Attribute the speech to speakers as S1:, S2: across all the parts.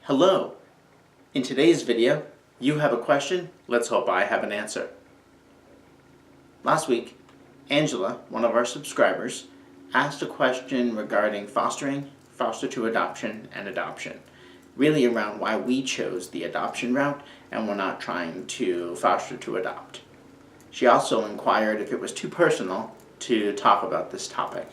S1: Hello! In today's video, you have a question, let's hope I have an answer. Last week, Angela, one of our subscribers, asked a question regarding fostering, foster to adoption, and adoption. Really around why we chose the adoption route and we're not trying to foster to adopt. She also inquired if it was too personal to talk about this topic.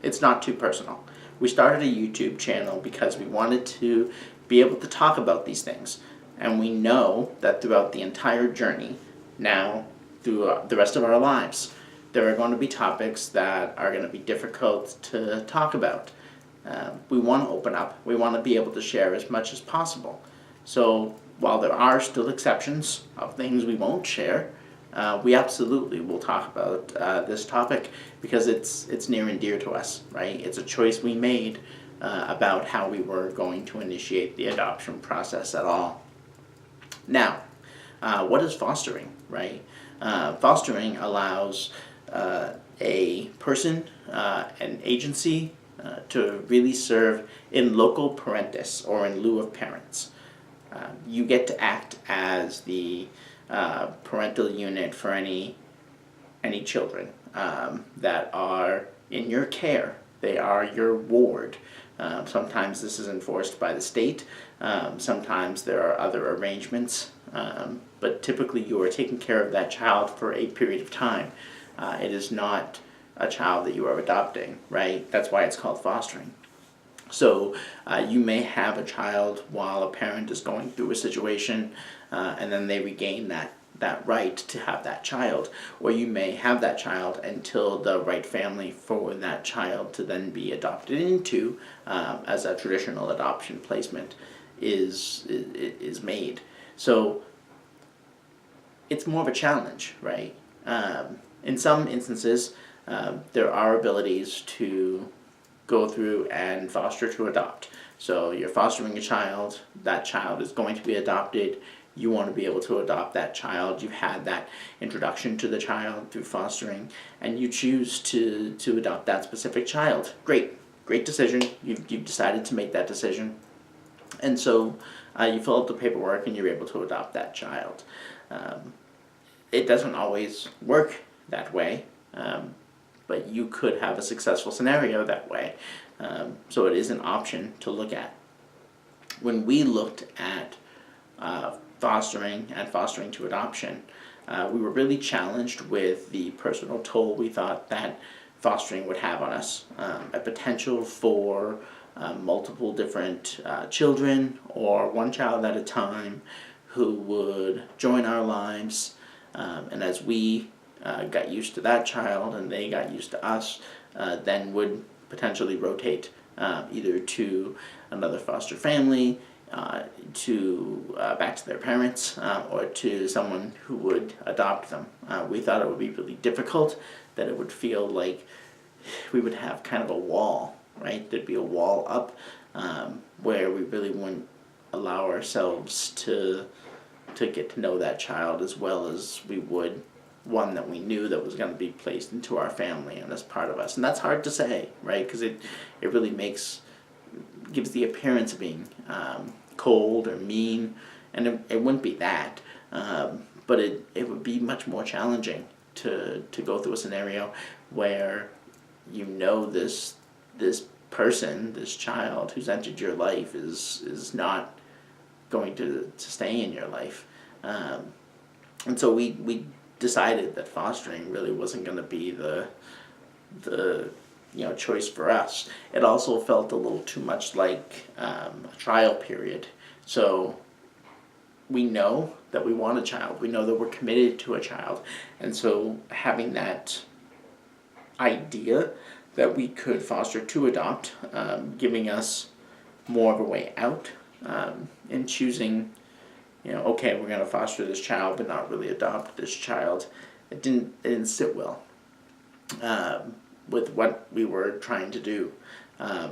S1: It's not too personal. We started a YouTube channel because we wanted to be able to talk about these things. And we know that throughout the entire journey, now through the rest of our lives, there are going to be topics that are going to be difficult to talk about. We want to open up. We want to be able to share as much as possible. So while there are still exceptions of things we won't share, we absolutely will talk about this topic because it's near and dear to us, right? It's a choice we made about how we were going to initiate the adoption process at all. Now, what is fostering, right? Fostering allows a person, an agency, to really serve in loco parentis, or in lieu of parents. You get to act as the parental unit for any children that are in your care. They are your ward. Sometimes this is enforced by the state. Sometimes there are other arrangements. But typically you are taking care of that child for a period of time. It is not a child that you are adopting, right? That's why it's called fostering. So you may have a child while a parent is going through a situation and then they regain that right to have that child. Or you may have that child until the right family for that child to then be adopted into as a traditional adoption placement is made. So it's more of a challenge, right? In some instances, there are abilities to go through and foster to adopt. So you're fostering a child, that child is going to be adopted, you want to be able to adopt that child, you've had that introduction to the child through fostering, and you choose to adopt that specific child. Great decision, you've decided to make that decision. And so you fill out the paperwork and you're able to adopt that child. It doesn't always work that way. But you could have a successful scenario that way. So it is an option to look at. When we looked at fostering and fostering to adoption, we were really challenged with the personal toll we thought that fostering would have on us. A potential for multiple different children or one child at a time who would join our lives, and as we got used to that child and they got used to us, then would potentially rotate either to another foster family, to back to their parents, or to someone who would adopt them. We thought it would be really difficult, that it would feel like we would have kind of a wall, right? There'd be a wall up where we really wouldn't allow ourselves to get to know that child as well as we would one that we knew that was going to be placed into our family and as part of us. And that's hard to say, right? Because it really gives the appearance of being cold or mean, and it wouldn't be that. But it would be much more challenging to go through a scenario where you know this person, this child who's entered your life is not going to stay in your life. And so we decided that fostering really wasn't going to be the choice for us. It also felt a little too much like a trial period. So we know that we want a child. We know that we're committed to a child. And so having that idea that we could foster to adopt, giving us more of a way out in choosing, okay, we're going to foster this child but not really adopt this child. It didn't sit well with what we were trying to do.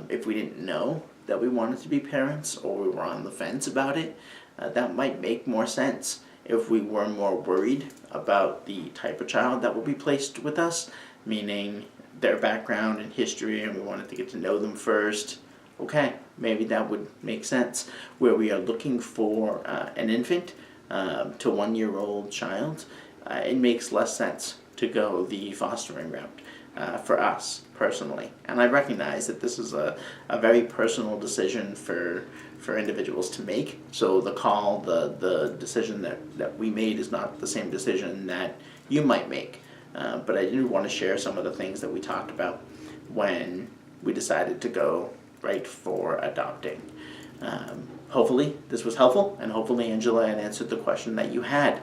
S1: If we didn't know that we wanted to be parents, or we were on the fence about it, that might make more sense. If we were more worried about the type of child that would be placed with us, meaning their background and history, and we wanted to get to know them first, okay, maybe that would make sense, where we are looking for an infant to 1-year-old child. It makes less sense to go the fostering route for us personally. And I recognize that this is a very personal decision for individuals to make. So the decision that we made is not the same decision that you might make. But I did want to share some of the things that we talked about when we decided to go right for adopting. Hopefully this was helpful, and hopefully Angela had answered the question that you had.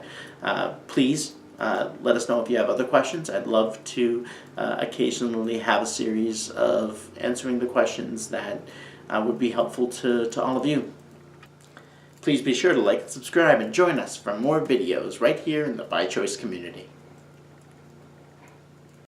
S1: Please let us know if you have other questions. I'd love to occasionally have a series of answering the questions that would be helpful to all of you. Please be sure to like and subscribe and join us for more videos right here in the By Choice community.